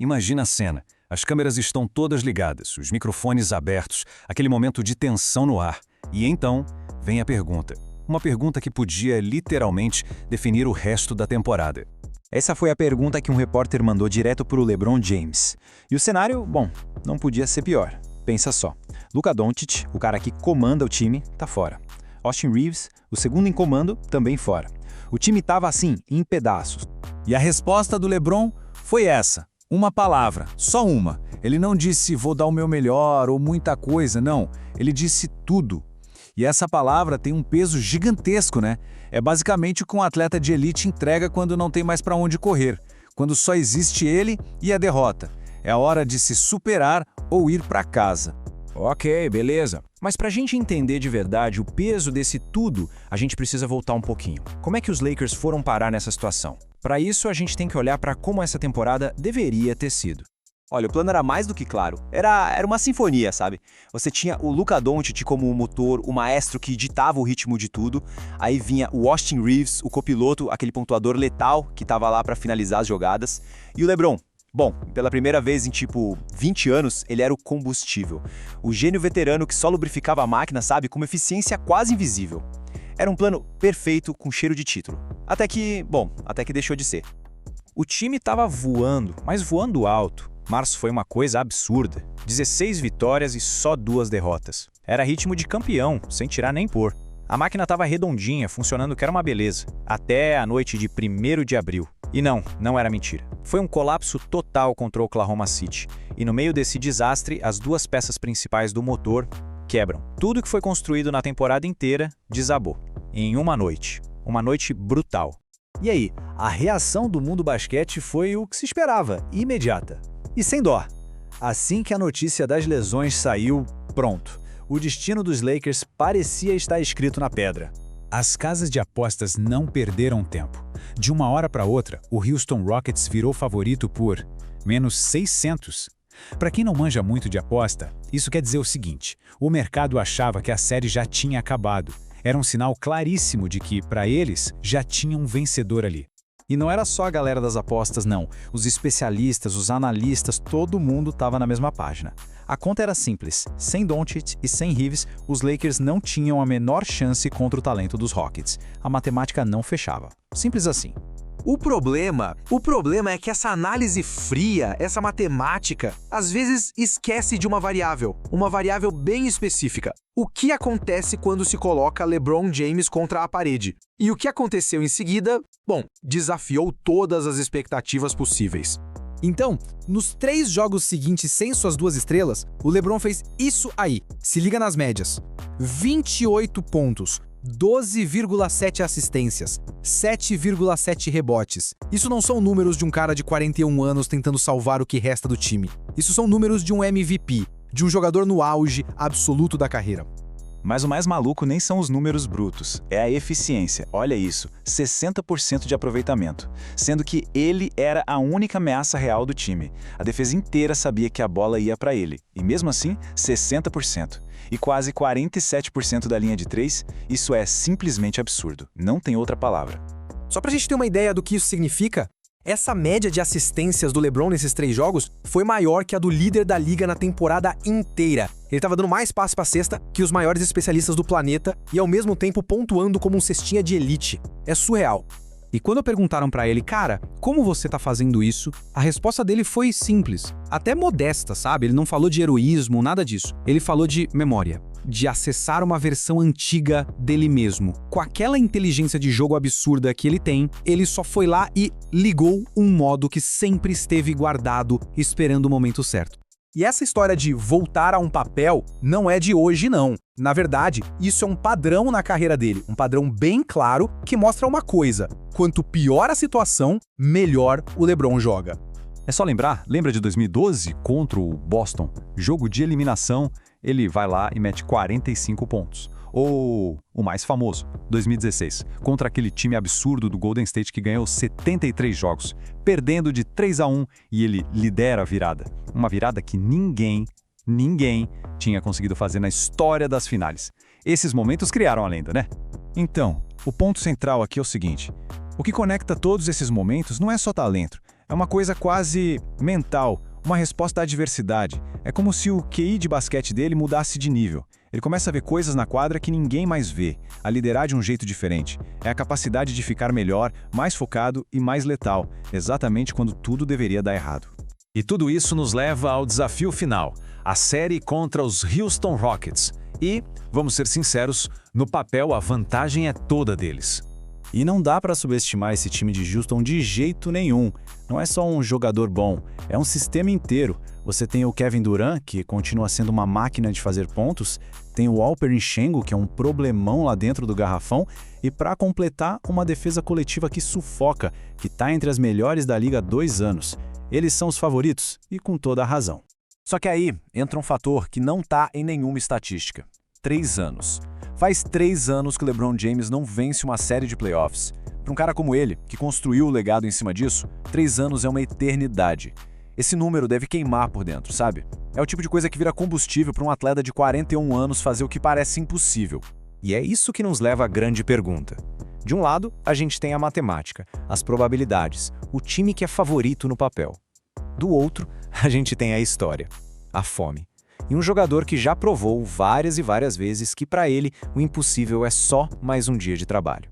Imagina a cena. As câmeras estão todas ligadas, os microfones abertos, aquele momento de tensão no ar. E então, vem a pergunta. Uma pergunta que podia, literalmente, definir o resto da temporada. Essa foi a pergunta que um repórter mandou direto para o LeBron James. E o cenário, bom, não podia ser pior. Pensa só. Luka Doncic, o cara que comanda o time, tá fora. Austin Reeves, o segundo em comando, também fora. O time tava assim, em pedaços. E a resposta do LeBron foi essa. Uma palavra, só uma. Ele não disse vou dar o meu melhor ou muita coisa, não. Ele disse tudo. E essa palavra tem um peso gigantesco, né? É basicamente o que um atleta de elite entrega quando não tem mais para onde correr. Quando só existe ele e a derrota. É a hora de se superar ou ir para casa. Ok, beleza. Mas pra gente entender de verdade o peso desse tudo, a gente precisa voltar um pouquinho. Como é que os Lakers foram parar nessa situação? Para isso, a gente tem que olhar para como essa temporada deveria ter sido. Olha, o plano era mais do que claro. Era uma sinfonia, sabe? Você tinha o Luka Doncic como o motor, o maestro que ditava o ritmo de tudo. Aí vinha o Austin Reeves, o copiloto, aquele pontuador letal que estava lá para finalizar as jogadas. E o LeBron. Bom, pela primeira vez em 20 anos, ele era o combustível. O gênio veterano que só lubrificava a máquina, sabe? Com uma eficiência quase invisível. Era um plano perfeito com cheiro de título. Até que deixou de ser. O time estava voando, mas voando alto. Março foi uma coisa absurda. 16 vitórias e só 2 derrotas. Era ritmo de campeão, sem tirar nem pôr. A máquina estava redondinha, funcionando que era uma beleza. Até a noite de 1º de abril. E não era mentira. Foi um colapso total contra o Oklahoma City. E no meio desse desastre, as 2 peças principais do motor quebram. Tudo que foi construído na temporada inteira desabou. Em uma noite. Uma noite brutal. E aí, a reação do mundo basquete foi o que se esperava, imediata. E sem dó. Assim que a notícia das lesões saiu, pronto. O destino dos Lakers parecia estar escrito na pedra. As casas de apostas não perderam tempo. De uma hora para outra, o Houston Rockets virou favorito por menos 600. Para quem não manja muito de aposta, isso quer dizer o seguinte: o mercado achava que a série já tinha acabado. Era um sinal claríssimo de que, para eles, já tinha um vencedor ali. E não era só a galera das apostas, não. Os especialistas, os analistas, todo mundo estava na mesma página. A conta era simples. Sem Doncic e sem Reeves, os Lakers não tinham a menor chance contra o talento dos Rockets. A matemática não fechava. Simples assim. O problema é que essa análise fria, essa matemática, às vezes esquece de uma variável bem específica. O que acontece quando se coloca LeBron James contra a parede? E o que aconteceu em seguida? Bom, desafiou todas as expectativas possíveis. Então, nos 3 jogos seguintes sem suas 2 estrelas, o LeBron fez isso aí. Se liga nas médias. 28 pontos. 12,7 assistências, 7,7 rebotes. Isso não são números de um cara de 41 anos tentando salvar o que resta do time. Isso são números de um MVP, de um jogador no auge absoluto da carreira. Mas o mais maluco nem são os números brutos, é a eficiência. Olha isso, 60% de aproveitamento. Sendo que ele era a única ameaça real do time. A defesa inteira sabia que a bola ia para ele. E mesmo assim, 60%. E quase 47% da linha de 3, isso é simplesmente absurdo. Não tem outra palavra. Só pra gente ter uma ideia do que isso significa, essa média de assistências do LeBron nesses 3 jogos foi maior que a do líder da liga na temporada inteira. Ele estava dando mais passe pra cesta que os maiores especialistas do planeta e ao mesmo tempo pontuando como um cestinha de elite. É surreal. E quando perguntaram pra ele, cara, como você tá fazendo isso? A resposta dele foi simples, até modesta, sabe? Ele não falou de heroísmo, nada disso. Ele falou de memória, de acessar uma versão antiga dele mesmo. Com aquela inteligência de jogo absurda que ele tem, ele só foi lá e ligou um modo que sempre esteve guardado, esperando o momento certo. E essa história de voltar a um papel não é de hoje, não. Na verdade, isso é um padrão na carreira dele, um padrão bem claro que mostra uma coisa: quanto pior a situação, melhor o LeBron joga. É só lembra de 2012 contra o Boston? Jogo de eliminação, ele vai lá e mete 45 pontos. Ou o mais famoso, 2016, contra aquele time absurdo do Golden State que ganhou 73 jogos, perdendo de 3-1 e ele lidera a virada. Uma virada que ninguém tinha conseguido fazer na história das finais. Esses momentos criaram a lenda, né? Então, o ponto central aqui é o seguinte: o que conecta todos esses momentos não é só talento, É uma coisa quase mental, uma resposta à adversidade. É como se o QI de basquete dele mudasse de nível. Ele começa a ver coisas na quadra que ninguém mais vê, a liderar de um jeito diferente. É a capacidade de ficar melhor, mais focado e mais letal, exatamente quando tudo deveria dar errado. E tudo isso nos leva ao desafio final, a série contra os Houston Rockets. E, vamos ser sinceros, no papel a vantagem é toda deles. E não dá para subestimar esse time de Houston de jeito nenhum. Não é só um jogador bom, é um sistema inteiro. Você tem o Kevin Durant, que continua sendo uma máquina de fazer pontos, tem o Alperen Sengun, que é um problemão lá dentro do garrafão, e para completar, uma defesa coletiva que sufoca, que está entre as melhores da liga há 2 anos. Eles são os favoritos, e com toda a razão. Só que aí entra um fator que não está em nenhuma estatística. 3 anos. Faz 3 anos que LeBron James não vence uma série de playoffs. Para um cara como ele, que construiu o legado em cima disso, 3 anos é uma eternidade. Esse número deve queimar por dentro, sabe? É o tipo de coisa que vira combustível para um atleta de 41 anos fazer o que parece impossível. E é isso que nos leva à grande pergunta. De um lado, a gente tem a matemática, as probabilidades, o time que é favorito no papel. Do outro, a gente tem a história, a fome. E um jogador que já provou várias e várias vezes que para ele o impossível é só mais um dia de trabalho.